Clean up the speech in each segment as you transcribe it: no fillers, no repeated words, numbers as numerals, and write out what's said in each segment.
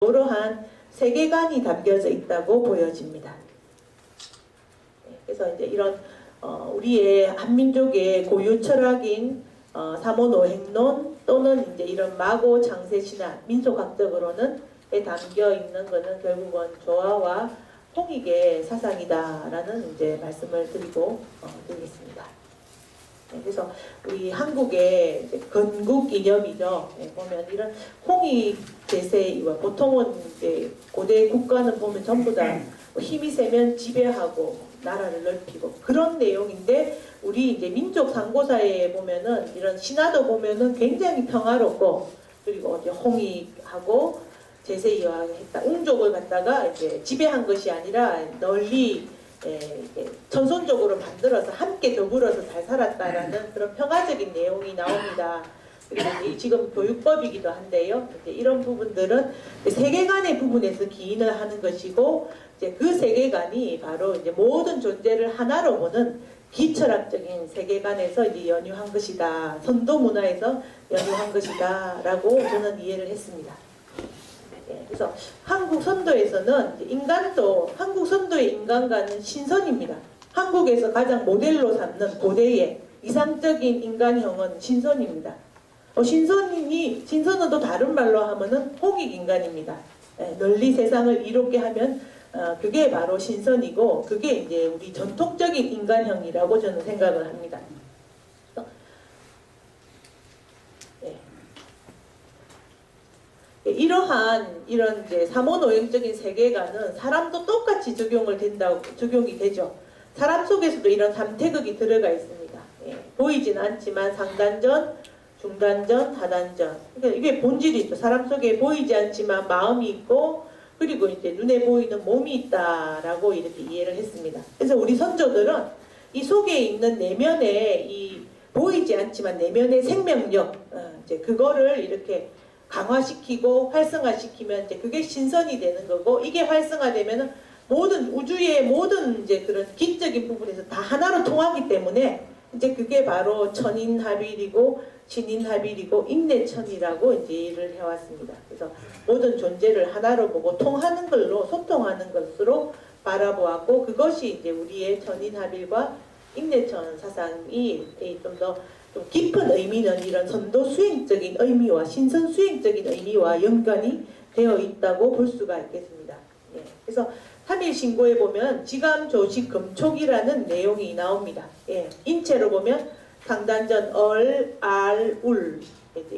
이러한 세계관이 담겨져 있다고 보여집니다. 그래서 이제 이런 우리의 한민족의 고유 철학인 사모노행론 또는 이제 이런 마고 장세신화 민속학적으로는 담겨 있는 것은 결국은 조화와 홍익의 사상이다라는 이제 말씀을 드리겠습니다. 그래서 우리 한국의 이제 건국 이념이죠. 보면 이런 홍익 대세와 보통은 이제 고대 국가는 보면 전부 다 힘이 세면 지배하고 나라를 넓히고 그런 내용인데 우리 이제 민족 상고사에 보면은 이런 신화도 보면은 굉장히 평화롭고 그리고 이제 홍익하고 제세이화했다. 웅족을 갖다가 이제 지배한 것이 아니라 널리 전손적으로 만들어서 함께 더불어서 잘 살았다라는 그런 평화적인 내용이 나옵니다. 그리고 지금 교육법이기도 한데요. 이제 이런 부분들은 세계관의 부분에서 기인을 하는 것이고 이제 그 세계관이 바로 이제 모든 존재를 하나로 보는 기철학적인 세계관에서 이제 연유한 것이다. 선도 문화에서 연유한 것이다라고 저는 이해를 했습니다. 그래서 한국 선도에서는 인간도 한국 선도의 인간과는 신선입니다. 한국에서 가장 모델로 삼는 고대의 이상적인 인간형은 신선입니다. 신선은 또 다른 말로 하면은 홍익 인간입니다. 널리 세상을 이롭게 하면 그게 바로 신선이고 그게 이제 우리 전통적인 인간형이라고 저는 생각을 합니다. 이런 이제 사모노행적인 세계관은 사람도 똑같이 적용이 되죠. 사람 속에서도 이런 삼태극이 들어가 있습니다. 보이진 않지만 상단전, 중단전, 하단전. 그러니까 이게 본질이 있죠. 사람 속에 보이지 않지만 마음이 있고 그리고 이제 눈에 보이는 몸이 있다라고 이렇게 이해를 했습니다. 그래서 우리 선조들은 이 속에 있는 내면의 이 보이지 않지만 내면의 생명력, 이제 그거를 이렇게 강화시키고 활성화시키면 이제 그게 신선이 되는 거고 이게 활성화되면은 모든 우주의 모든 이제 그런 기적인 부분에서 다 하나로 통하기 때문에 이제 그게 바로 천인합일이고 진인합일이고 인내천이라고 이제 일을 해왔습니다. 그래서 모든 존재를 하나로 보고 통하는 걸로 소통하는 것으로 바라보았고 그것이 이제 우리의 천인합일과 인내천 사상이 좀 깊은 의미는 이런 선도 수행적인 의미와 신선 수행적인 의미와 연관이 되어 있다고 볼 수가 있겠습니다. 그래서 3일 신고에 보면 지감, 조식, 금촉이라는 내용이 나옵니다. 인체로 보면 상단전, 알, 울.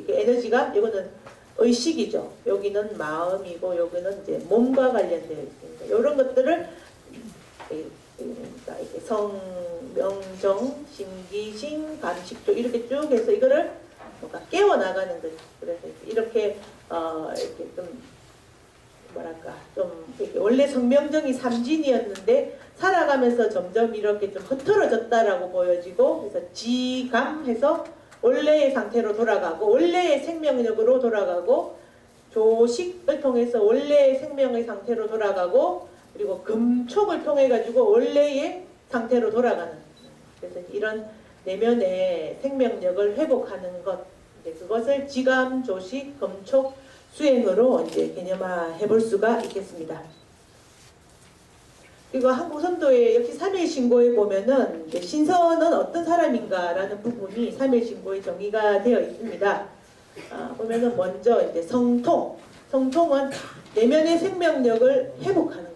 에너지가 이거는 의식이죠. 여기는 마음이고 여기는 이제 몸과 관련되어 있습니다. 이런 것들을 성, 명정, 심기신, 감식조 이렇게 쭉 해서 이거를 뭔가 깨워나가는 거죠. 그래서 이렇게 좀 뭐랄까 좀 원래 성명정이 삼진이었는데 살아가면서 점점 이렇게 좀 흐트러졌다라고 보여지고 그래서 지감해서 원래의 상태로 돌아가고 원래의 생명력으로 돌아가고 조식을 통해서 원래의 생명의 상태로 돌아가고 그리고 금촉을 통해 가지고 원래의 상태로 돌아가는 그래서 이런 내면의 생명력을 회복하는 것 그것을 지감, 조식, 금촉, 수행으로 이제 개념화 해볼 수가 있겠습니다. 그리고 한국 선도의 역시 3일 신고에 보면은 신선은 어떤 사람인가라는 부분이 3일 신고에 정의가 되어 있습니다. 보면은 먼저 이제 성통은 내면의 생명력을 회복하는 것.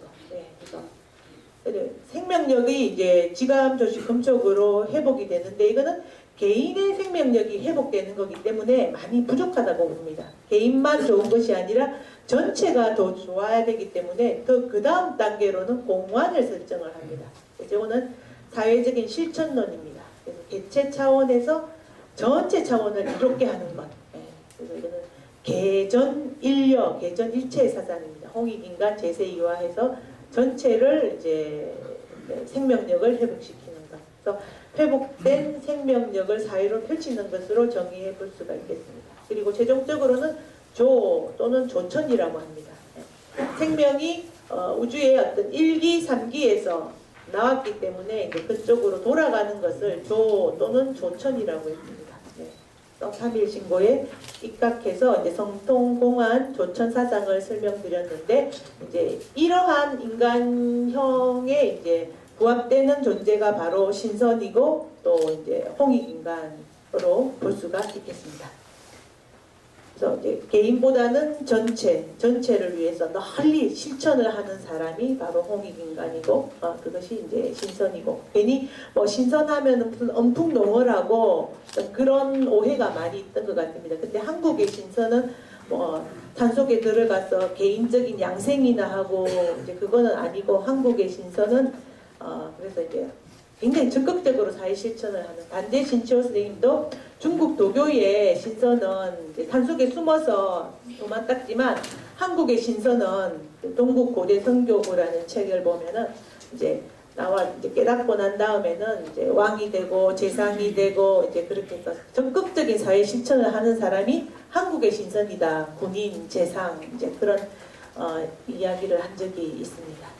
그래서 생명력이 이제 지감, 조식, 금촉으로 회복이 되는데 이거는 개인의 생명력이 회복되는 거기 때문에 많이 부족하다고 봅니다. 개인만 좋은 것이 아니라 전체가 더 좋아야 되기 때문에 더 그 다음 단계로는 공환을 설정을 합니다. 이거는 사회적인 실천론입니다. 그래서 개체 차원에서 전체 차원을 이롭게 하는 것. 그래서 이거는 개전일려, 개전일체의 사상입니다. 홍익인간 제세이화해서 전체를 이제 생명력을 회복시키는 것. 그래서 회복된 생명력을 사회로 펼치는 것으로 정의해 볼 수가 있겠습니다. 그리고 최종적으로는 조 또는 조천이라고 합니다. 생명이 우주의 어떤 1기, 3기에서 나왔기 때문에 이제 그쪽으로 돌아가는 것을 조 또는 조천이라고 했습니다. 3일 신고에 입각해서 이제 성통공안 조천 사상을 설명드렸는데 이제 이러한 인간형에 이제 부합되는 존재가 바로 신선이고 또 이제 홍익인간으로 볼 수가 있겠습니다. 그래서 이제 개인보다는 전체를 위해서 널리 실천을 하는 사람이 바로 홍익인간이고 그것이 이제 신선이고 괜히 뭐 신선하면 무슨 엄풍농어라고 그런 오해가 많이 있던 것 같습니다. 근데 한국의 신선은 뭐 산속에 들어가서 개인적인 양생이나 하고 이제 그거는 아니고 한국의 신선은 그래서 이제 굉장히 적극적으로 사회 실천을 하는 단대 신치호 선생님도 중국 도교의 신선은 이제 산속에 숨어서 도망갔지만 한국의 신선은 동국 고대 선교부라는 책을 보면은 이제 나와 이제 깨닫고 난 다음에는 이제 왕이 되고 재상이 되고 이제 그렇게 해서 적극적인 사회 실천을 하는 사람이 한국의 신선이다. 군인, 재상 이제 그런 이야기를 한 적이 있습니다.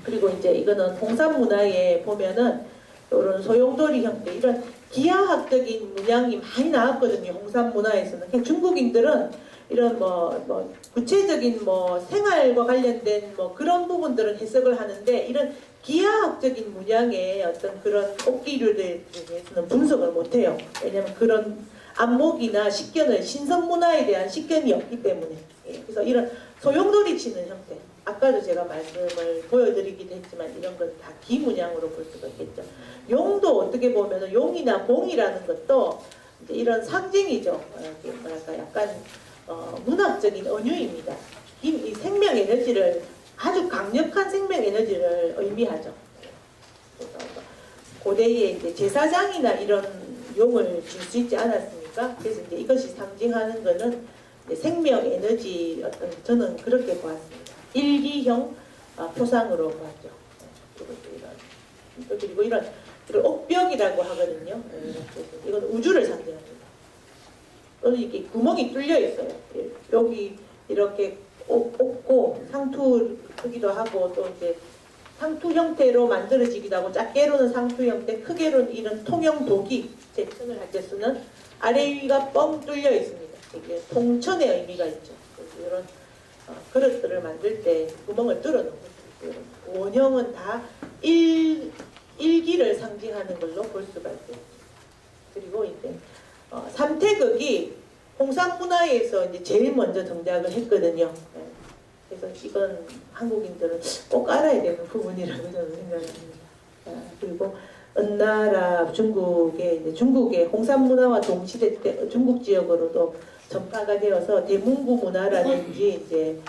그리고 이제 이거는 홍산 문화에 보면은 이런 소용돌이 형태 이런 기하학적인 문양이 많이 나왔거든요. 홍산 문화에서는 그냥 중국인들은 이런 뭐 구체적인 뭐 생활과 관련된 뭐 그런 부분들은 해석을 하는데 이런 기하학적인 문양의 어떤 그런 옷기류들에 대해서는 분석을 못해요. 왜냐하면 그런 안목이나 식견을 신선 문화에 대한 식견이 없기 때문에 그래서 이런 소용돌이 치는 형태 아까도 제가 말씀을 보여드리기도 했지만 이런 건 다 기문양으로 볼 수가 있겠죠. 용도 어떻게 보면 용이나 봉이라는 것도 이제 이런 상징이죠. 뭐랄까 약간 문학적인 은유입니다. 이 생명 에너지를 아주 강력한 생명 에너지를 의미하죠. 고대에 이제 제사장이나 이런 용을 줄 수 있지 않았습니까? 그래서 이제 이것이 상징하는 것은 생명 에너지 어떤 저는 그렇게 보았습니다. 일기형 표상으로 보았죠. 그리고 이런 옥벽이라고 하거든요. 이건 우주를 상징합니다. 또는 이렇게 구멍이 뚫려 있어요. 여기 이렇게 옥고 상투 크기도 하고 또 이제 상투 형태로 만들어지기도 하고 작게로는 상투 형태, 크게로는 이런 통형 도기 제천을 할 때 쓰는 아래 위가 뻥 뚫려 있습니다. 이게 통천의 의미가 있죠. 이런 그릇들을 만들 때 구멍을 뚫어놓은 거죠. 원형은 다 일기를 상징하는 걸로 볼 수가 있어요. 그리고 이제 삼태극이 홍산 문화에서 이제 제일 먼저 등장을 했거든요. 그래서 이건 한국인들은 꼭 알아야 되는 부분이라고 저는 생각합니다. 그리고 은나라 중국의 홍산 문화와 동시대 때 중국 지역으로도 전파가 되어서 대문구 문화라든지 이제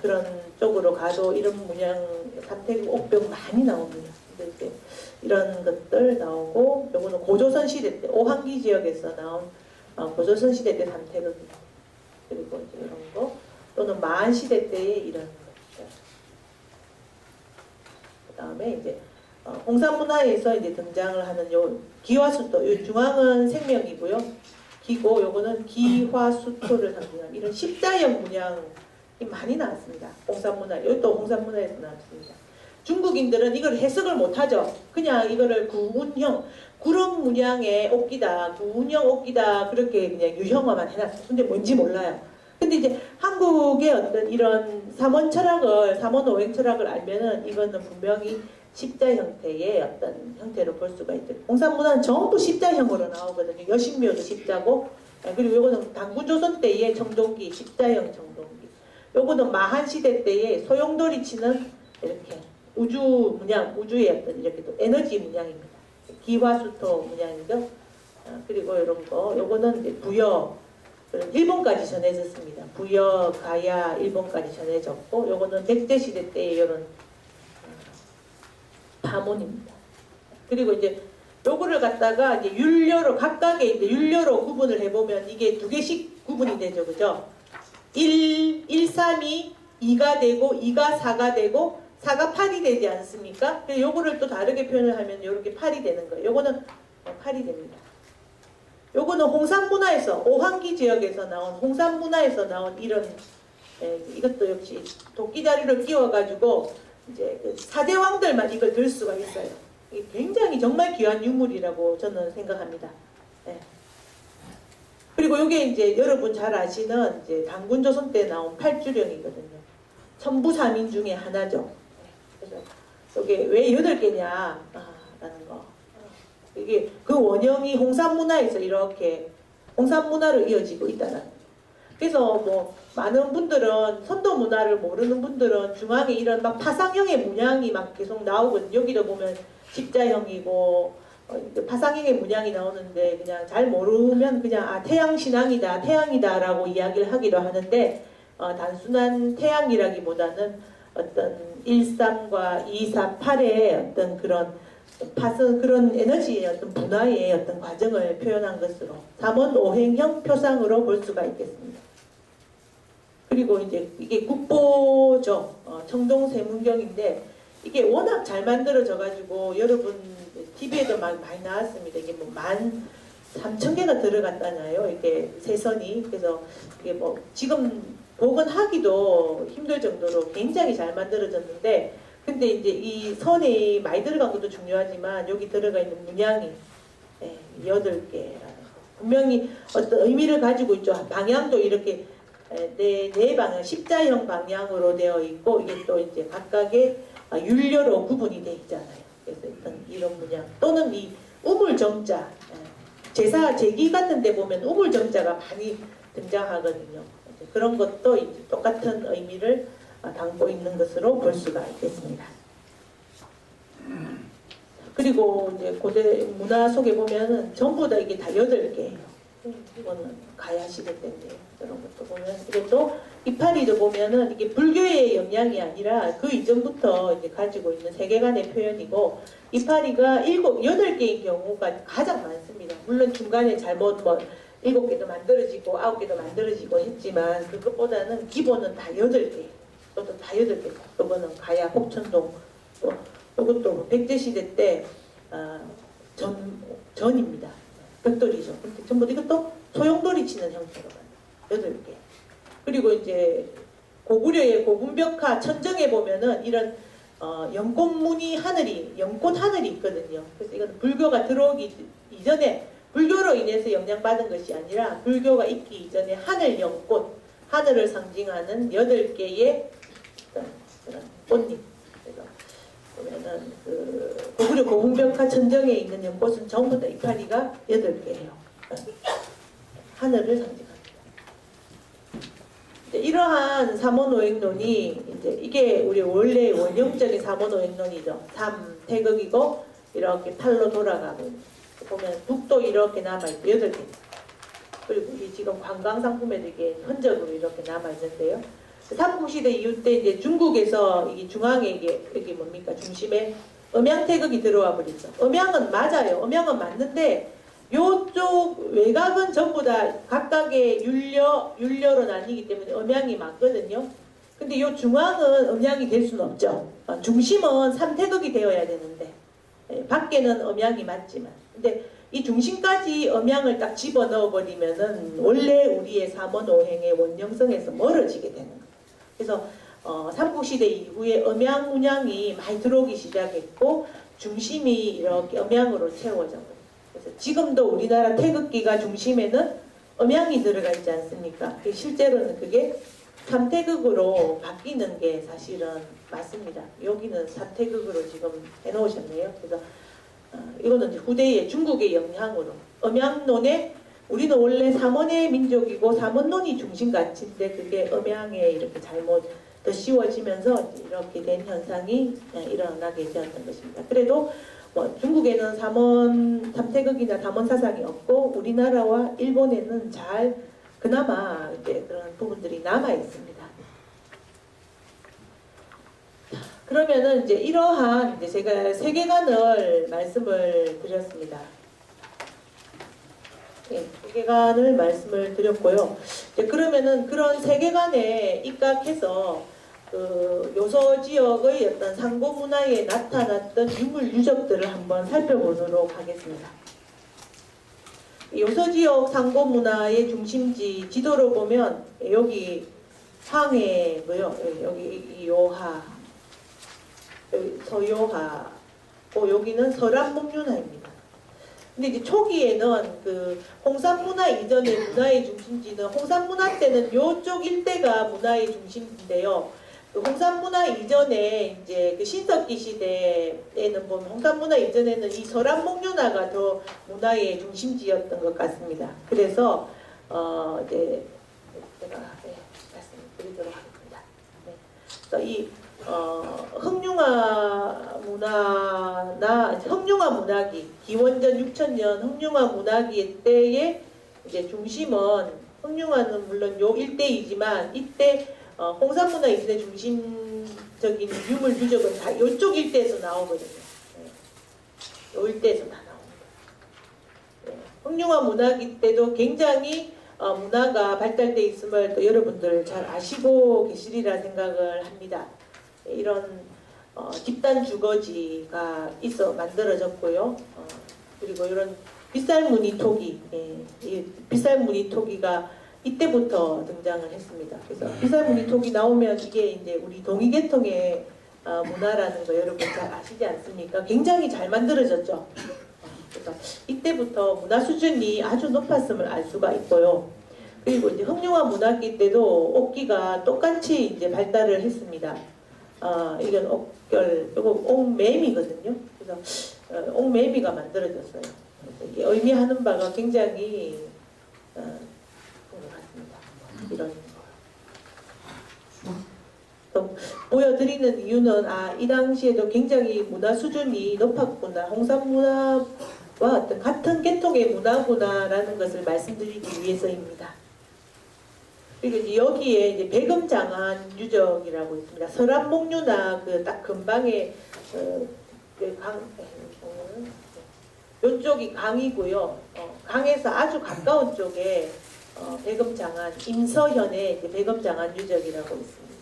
그런 쪽으로 가도 이런 문양 삼태극 옥벽 많이 나옵니다. 이제 이런 것들 나오고 요거는 고조선 시대 때 오한기 지역에서 나온 고조선 시대 때 삼태극 그리고 이제 이런 거 또는 마한 시대 때의 이런 것. 그다음에 이제 홍산 문화에서 이제 등장을 하는 요 기화수토 요 중앙은 생명이고요. 기고 요거는 기화수토를 상징하는 이런 십자형 문양이 많이 나왔습니다. 홍산 문화 이것도 홍산 문화에서 나왔습니다. 중국인들은 이걸 해석을 못하죠. 그냥 이거를 구운형 구름 문양의 옷기다 구운형 옷기다 그렇게 그냥 유형화만 해놨어요. 근데 뭔지 몰라요. 근데 이제 한국의 어떤 이런 삼원 오행 철학을 알면은 이거는 분명히 십자 형태의 어떤 형태로 볼 수가 있죠. 홍산 문화는 전부 십자형으로 나오거든요. 여신묘도 십자고 그리고 요거는 당군조선 때의 정동기 십자형 정동기 요거는 마한 시대 때의 소용돌이 치는 이렇게 우주 문양, 우주의 어떤 이렇게 또 에너지 문양입니다. 기화수토 문양이죠. 그리고 이런 거, 요거는 이제 부여, 일본까지 전해졌습니다. 부여, 가야, 일본까지 전해졌고, 요거는 백제 시대 때의 이런 파문입니다. 그리고 이제 요거를 갖다가 이제 율료로 각각의 이제 율료로 구분을 해보면 이게 두 개씩 구분이 되죠, 그죠? 1, 3이 2가 되고 2가 4가 되고 4가 8이 되지 않습니까? 근데 요거를 또 다르게 표현을 하면 이렇게 8이 되는 거예요. 요거는 8이 됩니다. 요거는 홍산 문화에서 오한기 지역에서 나온 홍산 문화에서 나온 이런 이것도 역시 도끼 다리를 끼워가지고 이제 그 사대왕들만 이걸 들 수가 있어요. 이게 굉장히 정말 귀한 유물이라고 저는 생각합니다. 네. 그리고 이게 이제 여러분 잘 아시는 이제 단군조선 때 나온 팔주령이거든요. 천부삼인 중에 하나죠. 그래서 이게 왜 8개냐 라는 거. 이게 그 원형이 홍산문화에서 이렇게 홍산문화로 이어지고 있다는. 그래서 뭐 많은 분들은 선도 문화를 모르는 분들은 중앙에 이런 막 파상형의 문양이 막 계속 나오거든요. 여기도 보면 십자형이고 파상형의 문양이 나오는데 그냥 잘 모르면 그냥 태양 신앙이다, 태양이다라고 이야기를 하기도 하는데 단순한 태양이라기보다는 어떤 13과 2, 4, 8의 어떤 그런 에너지의 어떤 분화의 어떤 과정을 표현한 것으로 삼원오행형 표상으로 볼 수가 있겠습니다. 그리고 이제 이게 국보죠. 청동세문경인데 이게 워낙 잘 만들어져 가지고 여러분 TV에도 많이 나왔습니다. 이게 뭐 13,000개가 들어갔다나요? 이게 세선이. 그래서 이게 뭐 지금 복원하기도 힘들 정도로 굉장히 잘 만들어졌는데 근데 이제 이 선이 많이 들어간 것도 중요하지만 여기 들어가 있는 문양이 8개라는 거. 분명히 어떤 의미를 가지고 있죠. 방향도 이렇게 네 방향, 십자형 방향으로 되어 있고 이게 또 이제 각각의 율료로 구분이 되어 있잖아요. 그래서 일단 이런 문양 또는 이 우물정자, 제사 제기 같은 데 보면 우물정자가 많이 등장하거든요. 그런 것도 이제 똑같은 의미를 담고 있는 것으로 볼 수가 있겠습니다. 그리고 이제 고대 문화 속에 보면은 전부 다 이게 다 8개예요. 이거는 가야 시대 때인데요. 이런 것도 보면 이것도 이파리도 보면은 이게 불교의 영향이 아니라 그 이전부터 이제 가지고 있는 세계관의 표현이고 이파리가 8개인 경우가 가장 많습니다. 물론 중간에 잘못 7개도 만들어지고 9개도 만들어지고 했지만 그것보다는 기본은 다 8개. 또도 다 8개. 이거는 가야 혹천동 또 이것도 백제시대 때 전입니다. 벽돌이죠. 근데 전부 이것도 소용돌이 치는 형태로 만든 8개. 그리고 이제 고구려의 고분벽화 천정에 보면은 이런 연꽃무늬 하늘이 연꽃 하늘이 있거든요. 그래서 이건 불교가 들어오기 이전에 불교로 인해서 영향받은 것이 아니라 불교가 있기 이전에 하늘 연꽃 하늘을 상징하는 8개의 그런 꽃잎. 그래서 보면은 그 고구려 고분벽화 천정에 있는 연꽃은 전부 다 이파리가 8개예요. 하늘을 상징합니다. 이러한 삼원오행론이 이제 이게 우리 원래 원형적인 삼원오행론이죠. 삼태극이고 이렇게 팔로 돌아가고 보면 북도 이렇게 남아있고 8개. 그리고 우리 지금 관광상품에도 이게 흔적으로 이렇게 남아있는데요. 삼국시대 이후 때 이제 중국에서 이게 중앙에 이게 여기 뭡니까 중심에 음양태극이 들어와 버리죠. 음양은 맞아요. 음양은 맞는데 요쪽 외곽은 전부 다 각각의 율료로 나뉘기 때문에 음양이 맞거든요. 근데 요 중앙은 음양이 될 수는 없죠. 중심은 삼태극이 되어야 되는데 밖에는 음양이 맞지만 근데 이 중심까지 음양을 딱 집어넣어 버리면은 원래 우리의 삼원오행의 원형성에서 멀어지게 되는 거예요. 그래서 삼국시대 이후에 음양 문양이 많이 들어오기 시작했고 중심이 이렇게 음양으로 채워져 버려요. 그래서 지금도 우리나라 태극기가 중심에는 음양이 들어가 있지 않습니까? 실제로는 그게 삼태극으로 바뀌는 게 사실은 맞습니다. 여기는 삼태극으로 지금 해놓으셨네요. 그래서 이거는 이제 후대의 중국의 영향으로 음양론에 우리는 원래 삼원의 민족이고 삼원론이 중심가치인데 그게 음양에 이렇게 잘못 더 씌워지면서 이렇게 된 현상이 일어나게 되었던 것입니다. 그래도 뭐 중국에는 삼태극이나 삼원 사상이 없고 우리나라와 일본에는 잘 그나마 이제 그런 부분들이 남아 있습니다. 그러면은 이제 이러한 이제 제가 세계관을 말씀을 드렸습니다. 세계관을 말씀을 드렸고요. 이제 그러면은 그런 세계관에 입각해서 그 요소 지역의 어떤 상고 문화에 나타났던 유물 유적들을 한번 살펴보도록 하겠습니다. 요소 지역 상고 문화의 중심지 지도로 보면 여기 황해고요. 여기 요하, 여기 서요하, 여기는 설암목륜하입니다. 근데 이제 초기에는 그 홍산문화 이전의 문화의 중심지는 홍산문화 때는 요쪽 일대가 문화의 중심지인데요. 그 홍산문화 이전에 이제 그 신석기 시대에는 보면 홍산문화 이전에는 이 서란목륜화가 더 문화의 중심지였던 것 같습니다. 그래서 이제 제가 말씀드리도록 하겠습니다. 네. 그래서 이 흑룡화 문화나 흑룡화 문화기 기원전 6천년 흑룡화 문화기 때의 이제 중심은 흑룡화는 물론 요 일대이지만 이때 홍산문화 이전의 중심적인 유물 유적은 다 이쪽 일대에서 나오거든요. 네. 요 일대에서 다 나옵니다. 네. 흑룡화 문화기 때도 굉장히 문화가 발달돼 있음을 또 여러분들 잘 아시고 계시리라 생각을 합니다. 이런 집단 주거지가 있어 만들어졌고요. 그리고 이런 빗살무늬 토기, 이 빗살무늬 토기가 이때부터 등장을 했습니다. 그래서 빗살무늬 토기 나오면 이게 이제 우리 동이계통의 문화라는 거 여러분 잘 아시지 않습니까? 굉장히 잘 만들어졌죠. 그래서 이때부터 문화 수준이 아주 높았음을 알 수가 있고요. 그리고 이제 흑룡화 문화기 때도 옥기가 똑같이 이제 발달을 했습니다. 이건 옥결, 이거 옥매미거든요. 그래서 옥매미가 만들어졌어요. 이게 의미하는 바가 굉장히 것 같습니다. 이런 또 보여드리는 이유는 이 당시에도 굉장히 문화 수준이 높았구나, 홍산문화와 어떤 같은 계통의 문화구나라는 것을 말씀드리기 위해서입니다. 그리고 이제 여기에 이제 백음장안 유적이라고 있습니다. 서란목륜화 그 딱 근방에 이쪽이 강이고요. 강에서 아주 가까운 쪽에 백음장안 임서현의 이제 백음장안 유적이라고 있습니다.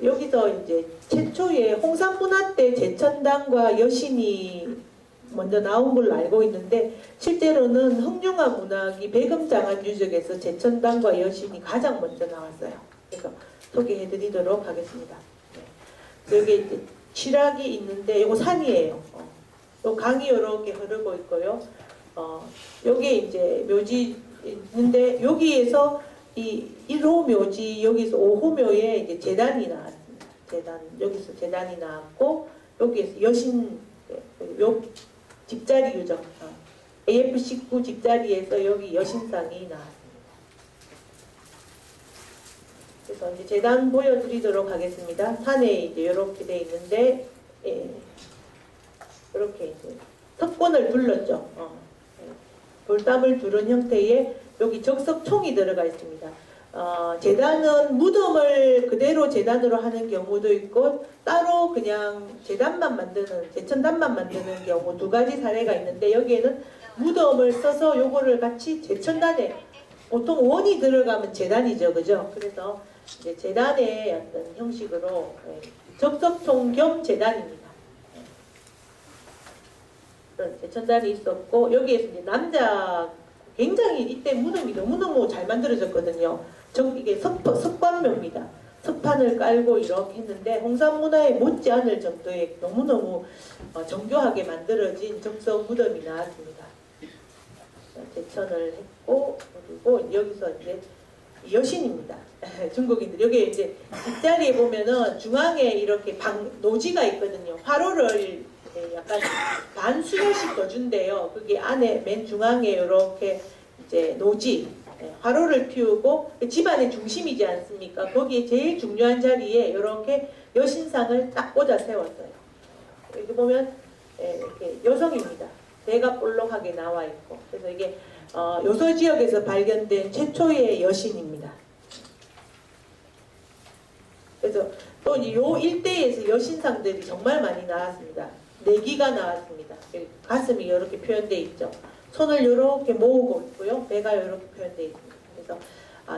여기서 이제 최초의 홍산문화 때 제천당과 여신이 먼저 나온 걸로 알고 있는데 실제로는 흑룡화 문화기 백음장안 유적에서 제천당과 여신이 가장 먼저 나왔어요. 그래서 소개해드리도록 하겠습니다. 네. 여기 이제 칠학이 있는데 이거 산이에요. 요 강이 이렇게 흐르고 있고요. 여기에 이제 묘지 있는데 여기에서 이 1호 묘지 여기서 5호 묘에 이제 제단이 나왔습니다. 제단 여기서 제단이 나왔고 여기에서 여신 요 집자리 유적 AF19 집자리에서 여기 여신상이 나왔습니다. 그래서 이제 제단 보여드리도록 하겠습니다. 산에 이제 이렇게 돼 있는데 이렇게 이제 석권을 둘렀죠. 돌담을 두른 형태의 여기 적석총이 들어가 있습니다. 제단은 무덤을 그대로 제단으로 하는 경우도 있고 따로 그냥 제단만 만드는 제천단만 만드는 경우 두 가지 사례가 있는데 여기에는 무덤을 써서 요거를 같이 제천단에 보통 원이 들어가면 제단이죠, 그죠? 그래서 이제 제단의 어떤 형식으로 적석총 겸 제단입니다. 그런 제천단이 있었고 여기에서 이제 남자 굉장히 이때 무덤이 너무너무 잘 만들어졌거든요. 이게 석관묘입니다. 석판을 깔고 이렇게 했는데 홍산문화에 못지않을 정도의 너무너무 정교하게 만들어진 적석 무덤이 나왔습니다. 제천을 했고 그리고 여기서 이제 여신입니다. 중국인들 여기 이제 뒷자리에 보면은 중앙에 이렇게 노지가 있거든요. 화로를 약간 반 수혈식 거준대요. 그게 안에 맨 중앙에 이렇게 이제 노지 화로를 피우고 집안의 중심이지 않습니까? 거기에 제일 중요한 자리에 이렇게 여신상을 딱 꽂아 세웠어요. 여기 보면 이렇게 여성입니다. 배가 볼록하게 나와 있고 그래서 이게 요소 지역에서 발견된 최초의 여신입니다. 그래서 또 이 일대에서 여신상들이 정말 많이 나왔습니다. 4기가 나왔습니다. 가슴이 이렇게 표현되어 있죠. 손을 이렇게 모으고 있고요. 배가 이렇게 표현되어 있습니다. 그래서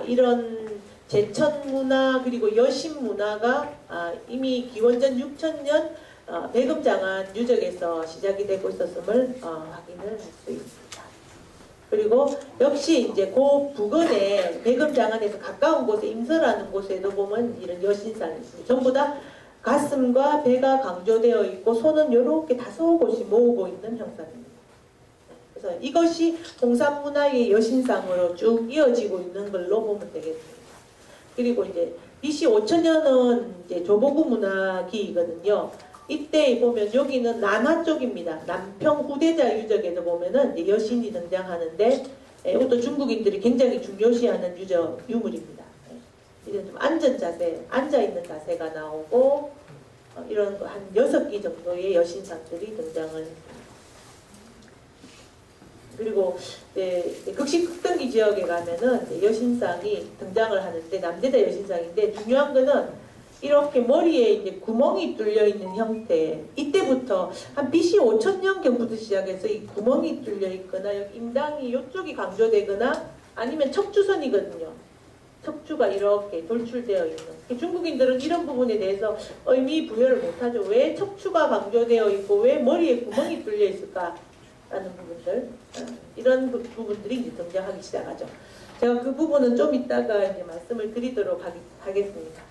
이런 제천 문화 그리고 여신 문화가 이미 기원전 6천년 백음장안 유적에서 시작이 되고 있었음을 확인을 할 수 있습니다. 그리고 역시 이제 그 부근에 백음장안에서 가까운 곳에 임서라는 곳에도 보면 이런 여신상이 있습니다. 전부 다 가슴과 배가 강조되어 있고 손은 이렇게 다소 곳이 모으고 있는 형상입니다. 그래서 이것이 홍산문화의 여신상으로 쭉 이어지고 있는 걸로 보면 되겠습니다. 그리고 이제 BC 5000년은 이제 조보구 문화기이거든요. 이때 보면 여기는 난화 쪽입니다. 남평 후대자 유적에도 보면은 이제 여신이 등장하는데 이것도 중국인들이 굉장히 중요시하는 유물입니다. 이런 좀 앉은 자세, 앉아 있는 자세가 나오고 이런 한 6기 정도의 여신상들이 등장을 했습니다. 그리고 극식극등기 지역에 가면은 여신상이 등장을 하는데 남대자 여신상인데 중요한 거는 이렇게 머리에 이제 구멍이 뚫려 있는 형태. 이때부터 한 BC 5000년경부터 시작해서 이 구멍이 뚫려 있거나 여기 임당이 이쪽이 강조되거나 아니면 척추선이거든요. 척추가 이렇게 돌출되어 있는. 중국인들은 이런 부분에 대해서 의미 부여를 못하죠. 왜 척추가 강조되어 있고 왜 머리에 구멍이 뚫려 있을까? 라는 부분들, 이런 부분들이 이제 등장하기 시작하죠. 제가 그 부분은 좀 이따가 이제 말씀을 드리도록 하겠습니다.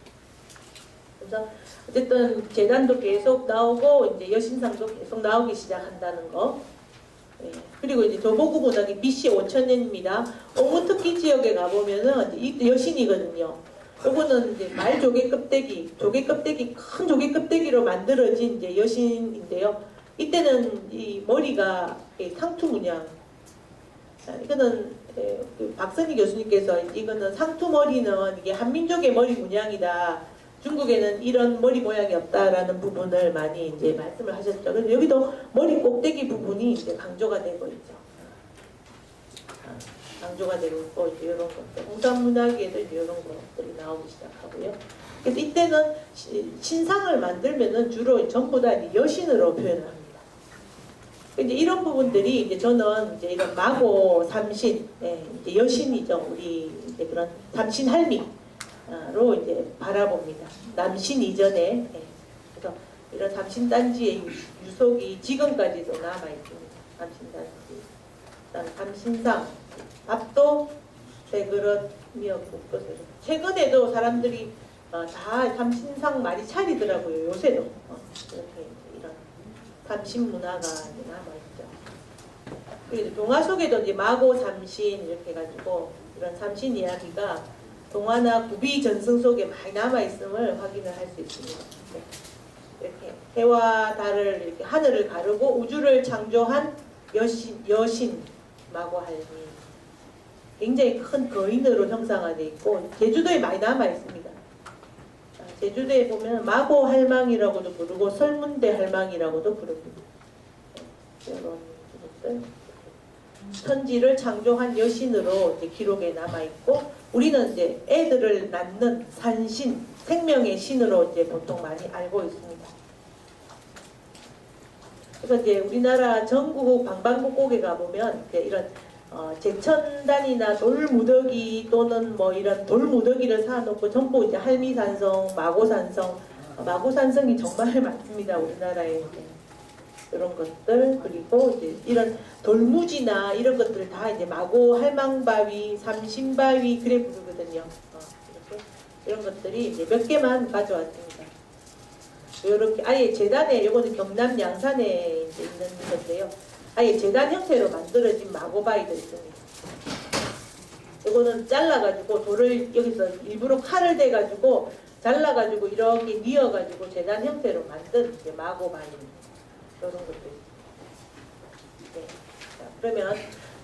그래서 어쨌든 재단도 계속 나오고 이제 여신상도 계속 나오기 시작한다는 거. 그리고 이제 조보구 문화기 BC 5000년입니다. 옹무특기 지역에 가보면은 이 여신이거든요. 요거는 이제 말 조개 껍데기, 큰 조개 껍데기로 만들어진 이제 여신인데요. 이때는 이 머리가 상투 문양. 이거는 박선희 교수님께서 이거는 상투 머리는 이게 한민족의 머리 문양이다. 중국에는 이런 머리 모양이 없다라는 부분을 많이 이제 말씀을 하셨죠. 그래서 여기도 머리 꼭대기 부분이 이제 강조가 되고 있죠. 강조가 되고 있고 이제 이런 것들. 홍산문화기에도 이제 이런 것들이 나오기 시작하고요. 그래서 이때는 신상을 만들면은 주로 전부 다 이제 여신으로 표현을 합니다. 이제 이런 부분들이 이제 저는 이제 이런 마고 삼신, 이제 여신이죠. 우리 이제 그런 삼신 할미로 이제 바라봅니다. 남신 이전에. 그래서 이런 삼신 단지의 유속이 지금까지도 남아 있습니다. 삼신 단지. 그다음 삼신상, 밥도 세 그릇, 미역국도 세 그릇. 최근에도 사람들이 다 삼신상 많이 차리더라고요. 요새도 이렇게 이런 삼신 문화가 남아있죠. 그리고 동화 속에도 이제 마고 삼신 이렇게 해가지고 이런 삼신 이야기가 동화나 구비 전승 속에 많이 남아있음을 확인을 할 수 있습니다. 이렇게 해와 달을 이렇게 하늘을 가르고 우주를 창조한 여신 마고 할미. 굉장히 큰 거인으로 형상화되어 있고 제주도에 많이 남아있습니다. 제주도에 보면 마고 할망이라고도 부르고 설문대 할망이라고도 부릅니다. 이런 부분들. 천지를 창조한 여신으로 이제 기록에 남아있고 우리는 이제 애들을 낳는 산신, 생명의 신으로 이제 보통 많이 알고 있습니다. 그래서 이제 우리나라 전국 방방곡곡에 가보면 이제 이런 제천단이나 돌무더기 또는 뭐 이런 돌무더기를 사놓고 전부 이제 할미산성, 마고산성이 정말 많습니다. 우리나라에 이런 것들 그리고 이제 이런 돌무지나 이런 것들 다 이제 마고 할망바위, 삼신바위 그래 부르거든요. 이렇게 이런 것들이 이제 몇 개만 가져왔습니다. 이렇게 아예 재단에 이거는 경남 양산에 이제 있는 건데요. 아예 재단 형태로 만들어진 마고바위도 있습니다. 이거는 잘라가지고 돌을 여기서 일부러 칼을 대가지고 잘라가지고 이렇게 뉘어가지고 재단 형태로 만든 이제 마고바위입니다. 이런 것도 있습니다. 네. 자, 그러면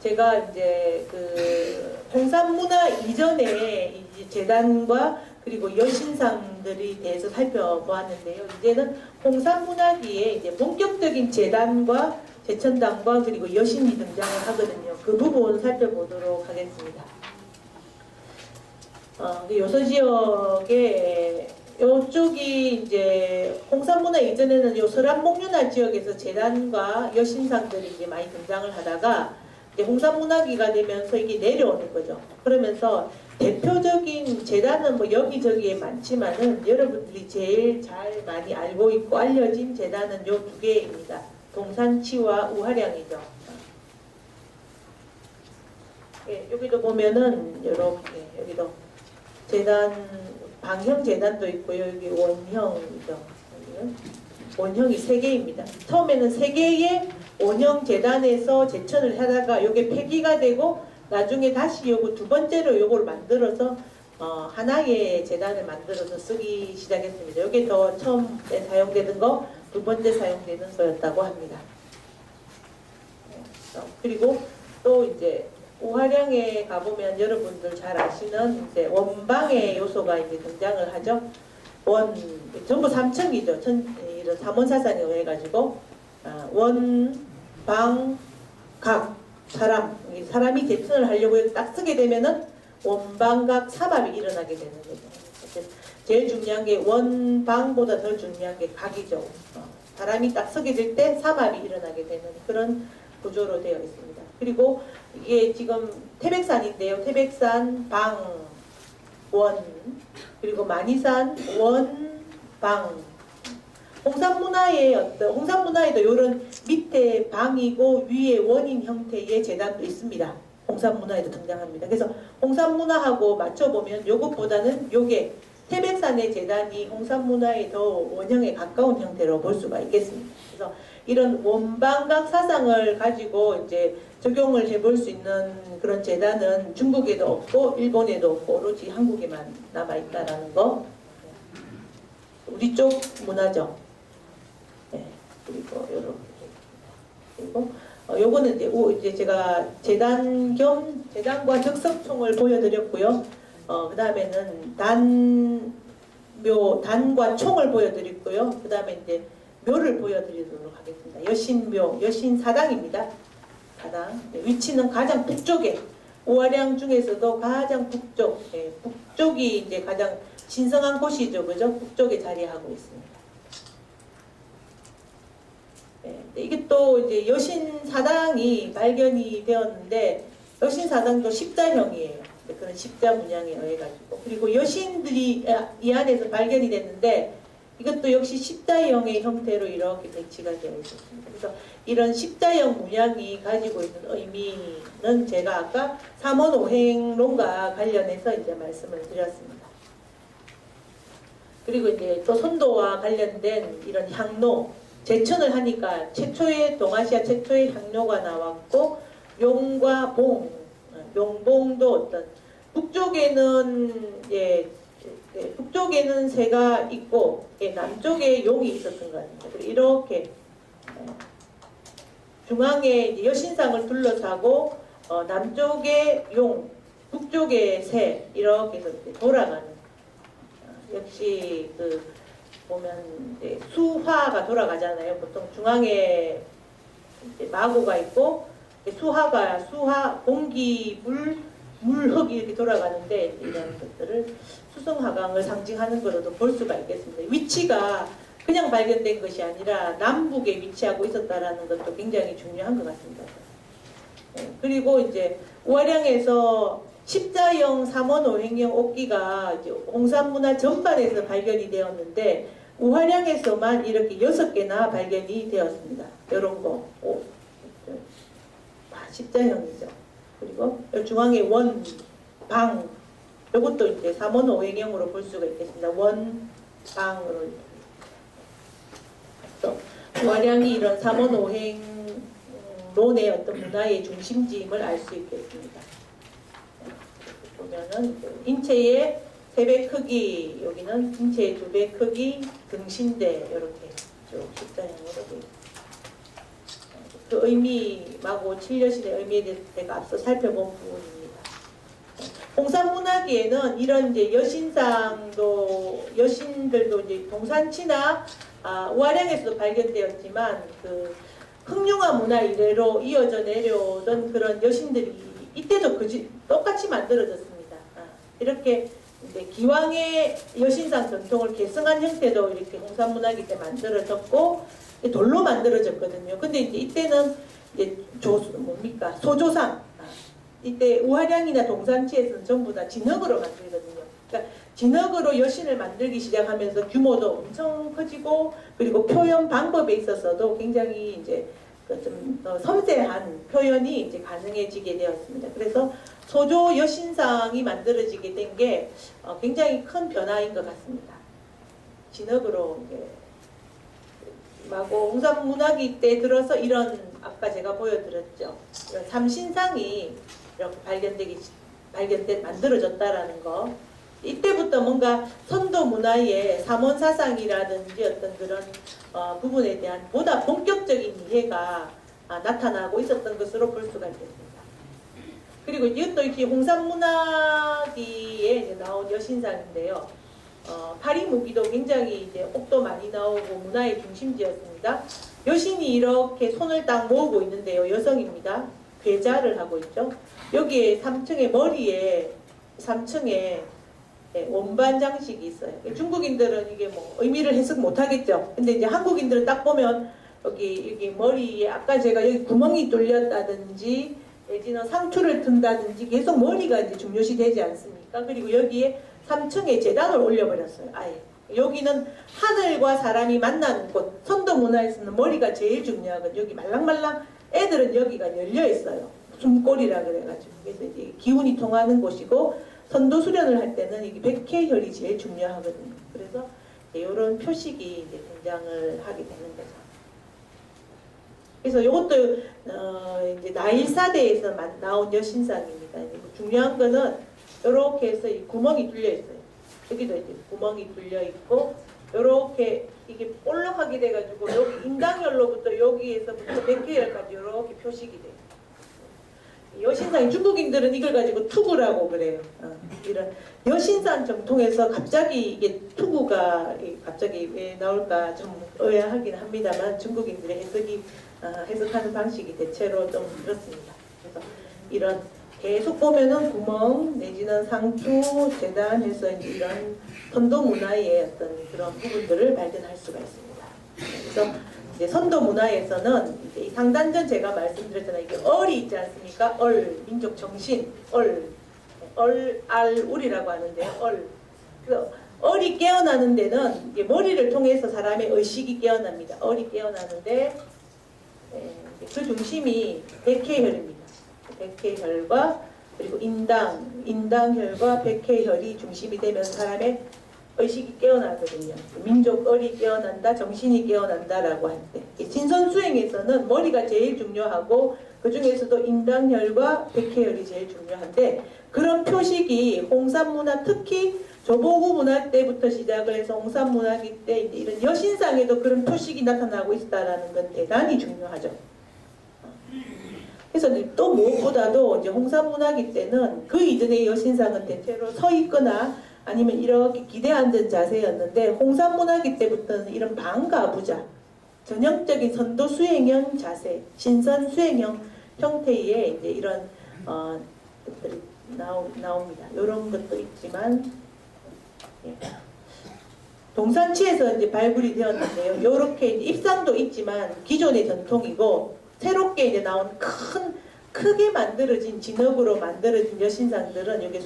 제가 이제 그 홍산문화 이전에 이제 재단과 그리고 여신상들에 대해서 살펴보았는데요. 이제는 홍산문화기에 이제 본격적인 재단과 제천당과 그리고 여신이 등장을 하거든요. 그 부분 살펴보도록 하겠습니다. 요서 지역에 이쪽이 이제 홍산문화 이전에는 요 서란목련화 지역에서 재단과 여신상들이 이제 많이 등장을 하다가 이제 홍산문화기가 되면서 이게 내려오는 거죠. 그러면서 대표적인 재단은 뭐 여기저기에 많지만은 여러분들이 제일 잘 많이 알고 있고 알려진 재단은 요 두 개입니다. 동산치와 우하량이죠. 예, 여기도 보면은 이렇게 여기도 재단 방형 재단도 있고요. 여기 원형이죠. 여기는 원형이 3개입니다. 처음에는 3개의 원형 재단에서 제천을 하다가 요게 폐기가 되고 나중에 다시 요거 두 번째로 요걸 만들어서 하나의 재단을 만들어서 쓰기 시작했습니다. 요게 더 처음에 사용되는 거, 두 번째 사용되는 거였다고 합니다. 그리고 또 이제 우화량에 가보면 여러분들 잘 아시는 이제 원방의 요소가 이제 등장을 하죠. 전부 삼청이죠. 이런 삼원사상에 의해 가지고 원, 방, 각, 사람이 제천을 하려고 딱 쓰게 되면은 원방각 삼합이 일어나게 되는 거죠. 제일 중요한 게 원방보다 더 중요한 게 각이죠. 사람이 딱 쓰게 될 때 삼합이 일어나게 되는 그런 구조로 되어 있습니다. 그리고 이게 지금 태백산인데요. 태백산 방, 원, 그리고 만이산 원, 방. 홍산문화에도 이런 밑에 방이고 위에 원인 형태의 재단도 있습니다. 홍산문화에도 등장합니다. 그래서 홍산문화하고 맞춰보면 요것보다는 요게 태백산의 재단이 홍산문화의 더 원형에 가까운 형태로 볼 수가 있겠습니다. 그래서 이런 원방각 사상을 가지고 이제 적용을 해볼 수 있는 그런 재단은 중국에도 없고 일본에도 없고 오로지 한국에만 남아있다라는 거. 우리 쪽 문화죠. 네. 그리고 요렇게. 그리고 요거는 이제 제가 재단과 득석총을 보여드렸고요. 그 다음에는 단과 총을 보여드렸고요. 그 다음에 이제 묘를 보여드리도록 하겠습니다. 여신묘, 여신사당입니다. 사당. 위치는 가장 북쪽에, 우화량 중에서도 가장 북쪽, 북쪽이 이제 가장 신성한 곳이죠. 그죠? 북쪽에 자리하고 있습니다. 이게 또 이제 여신사당이 발견이 되었는데, 여신사당도 십자형이에요. 그런 십자 문양에 의해 가지고. 그리고 여신들이 이 안에서 발견이 됐는데, 이것도 역시 십자형의 형태로 이렇게 배치가 되어 있었습니다. 그래서 이런 십자형 문양이 가지고 있는 의미는 제가 아까 삼원오행론과 관련해서 이제 말씀을 드렸습니다. 그리고 이제 또 선도와 관련된 이런 향로, 제천을 하니까 동아시아 최초의 향로가 나왔고, 용과 봉, 용봉도 어떤 북쪽에는 새가 있고 남쪽에 용이 있었던 것 같습니다. 이렇게 중앙에 여신상을 둘러싸고 남쪽에 용, 북쪽에 새 이렇게 해서 돌아가는 역시 보면 수화가 돌아가잖아요. 보통 중앙에 마구가 있고 수화, 공기, 물, 흙이 이렇게 돌아가는데 이런 것들을 수성화강을 상징하는 것으로도 볼 수가 있겠습니다. 위치가 그냥 발견된 것이 아니라 남북에 위치하고 있었다라는 것도 굉장히 중요한 것 같습니다. 그리고 이제 우화량에서 십자형, 삼원오행형 옥기가 이제 홍산문화 전반에서 발견이 되었는데 우화량에서만 이렇게 6개나 발견이 되었습니다. 이런 거. 십자형이죠. 그리고 중앙에 원, 방, 이것도 이제 삼원오행형으로 볼 수가 있겠습니다. 원, 방으로. 우화량이 이런 삼원오행론의 어떤 문화의 중심지임을 알 수 있겠습니다. 보면은 인체의 3배 크기, 여기는 인체의 2배 크기, 등신대 이렇게 쭉 십자형으로 되어 있습니다. 그 의미하고 칠려신의 의미에 대해서 제가 앞서 살펴본 부분입니다. 홍산문화기에는 이런 이제 여신들도 이제 동산치나 우화량에서도 발견되었지만 그 흑룡화 문화 이래로 이어져 내려오던 그런 여신들이 이때도 똑같이 만들어졌습니다. 이렇게 이제 기왕의 여신상 전통을 계승한 형태도 이렇게 홍산문화기 때 만들어졌고 돌로 만들어졌거든요. 근데 이제 이때는 이제 소조상. 이때 우화량이나 동산치에서는 전부 다 진흙으로 만들거든요. 그러니까 진흙으로 여신을 만들기 시작하면서 규모도 엄청 커지고 그리고 표현 방법에 있어서도 굉장히 이제 좀 섬세한 표현이 이제 가능해지게 되었습니다. 그래서 소조 여신상이 만들어지게 된 게 굉장히 큰 변화인 것 같습니다. 진흙으로 이제 마고 홍산문화기 때 들어서 이런 아까 제가 보여드렸죠. 이런 삼신상이 이렇게 만들어졌다라는 거. 이때부터 뭔가 선도 문화의 삼원사상이라든지 어떤 그런 부분에 대한 보다 본격적인 이해가 나타나고 있었던 것으로 볼 수가 있겠습니다. 그리고 이것도 이렇게 홍산문화기에 이제 나온 여신상인데요. 파리무기도 굉장히 이제 옥도 많이 나오고 문화의 중심지였습니다. 여신이 이렇게 손을 딱 모으고 있는데요. 여성입니다. 괴자를 하고 있죠. 여기에 3층에 머리에 3층에 원반 장식이 있어요. 중국인들은 이게 뭐 의미를 해석 못 하겠죠. 근데 이제 한국인들은 딱 보면 여기 머리에 아까 제가 여기 구멍이 뚫렸다든지 내지는 상투를 튼다든지 계속 머리가 이제 중요시 되지 않습니까? 그리고 여기에 3층에 재단을 올려버렸어요. 아예. 여기는 하늘과 사람이 만나는 곳. 선도 문화에서는 머리가 제일 중요하거든요. 여기 말랑말랑 애들은 여기가 열려 있어요. 숨골이라 그래가지고. 그래서 이제 기운이 통하는 곳이고 선도 수련을 할 때는 이게 백회혈이 제일 중요하거든요. 그래서 이런 표식이 이제 등장을 하게 되는 거죠. 그래서 이것도 이제 나일사대에서 나온 여신상입니다. 중요한 거는 이렇게 해서 이 구멍이 뚫려 있어요. 여기도 이제 구멍이 뚫려 있고 이렇게 이게 볼록하게 돼가지고 여기 인당혈로부터 여기에서부터 백회혈까지 이렇게 표식이 돼요. 여신상이 중국인들은 이걸 가지고 투구라고 그래요. 이런 여신상 정통에서 갑자기 이게 투구가 갑자기 왜 나올까 좀 의아하긴 합니다만 중국인들의 해석하는 방식이 대체로 좀 그렇습니다. 그래서 이런 계속 보면은 구멍 내지는 상투 재단해서 이런 선도 문화의 어떤 그런 부분들을 발견할 수가 있습니다. 그래서 이제 선도 문화에서는 이제 이 상단전 제가 말씀드렸잖아요. 이게 얼이 있지 않습니까? 민족 정신, 알울이라고 하는데요. 그래서 얼이 깨어나는 데는 이게 머리를 통해서 사람의 의식이 깨어납니다. 얼이 깨어나는데 그 중심이 백회혈입니다. 백회혈과 그리고 인당혈과 백회혈이 중심이 되면 사람의 의식이 깨어나거든요. 민족 얼이 깨어난다, 정신이 깨어난다라고 할 때. 신선수행에서는 머리가 제일 중요하고 그 중에서도 인당혈과 백회혈이 제일 중요한데 그런 표식이 홍산문화 특히 조보구 문화 때부터 시작을 해서 홍산문화기 때 이런 여신상에도 그런 표식이 나타나고 있다라는 건 대단히 중요하죠. 그래서 또 무엇보다도 이제 홍산문화기 때는 그 이전의 여신상은 대체로 서 있거나 아니면 이렇게 기대 앉은 자세였는데 홍산문화기 때부터는 이런 방가부자, 전형적인 선도 수행형 자세, 신선 수행형 형태의 이제 이런 것들이 나옵니다. 이런 것도 있지만 동산치에서 이제 발굴이 되었는데요. 이렇게 입상도 있지만 기존의 전통이고 새롭게 이제 나온 크게 만들어진 진흙으로 만들어진 여신상들은 여기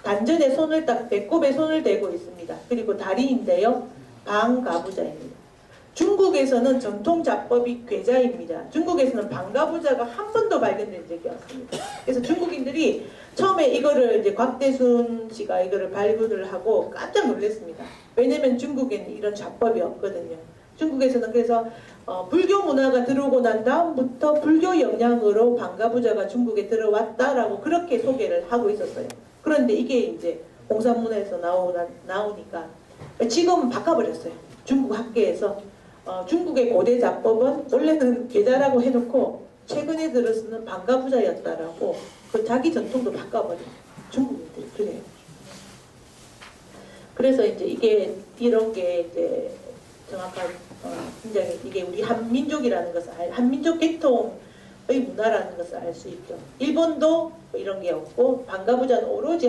단전에 손을 딱 배꼽에 손을 대고 있습니다. 그리고 다리인데요. 방가부자입니다. 중국에서는 전통 자법이 괴자입니다. 중국에서는 방가부자가 한 번도 발견된 적이 없습니다. 그래서 중국인들이 처음에 이거를 이제 곽대순 씨가 이거를 발굴을 하고 깜짝 놀랐습니다. 왜냐면 중국에는 이런 자법이 없거든요. 중국에서는 그래서 불교 문화가 들어오고 난 다음부터 불교 영향으로 방가부자가 중국에 들어왔다라고 그렇게 소개를 하고 있었어요. 그런데 이게 이제 홍산문화에서 나오니까 지금은 바꿔버렸어요. 중국 학계에서 중국의 고대 자법은 원래는 괴자라고 해놓고 최근에 들어서는 방가부자였다라고 그 자기 전통도 바꿔버려요. 중국인들이 그래요. 그래서 이제 이런 게 이제 정확한 굉장히 이게 우리 한민족이라는 것을 한민족 계통의 문화라는 것을 알 수 있죠. 일본도 이런 게 없고 방가부자는 오로지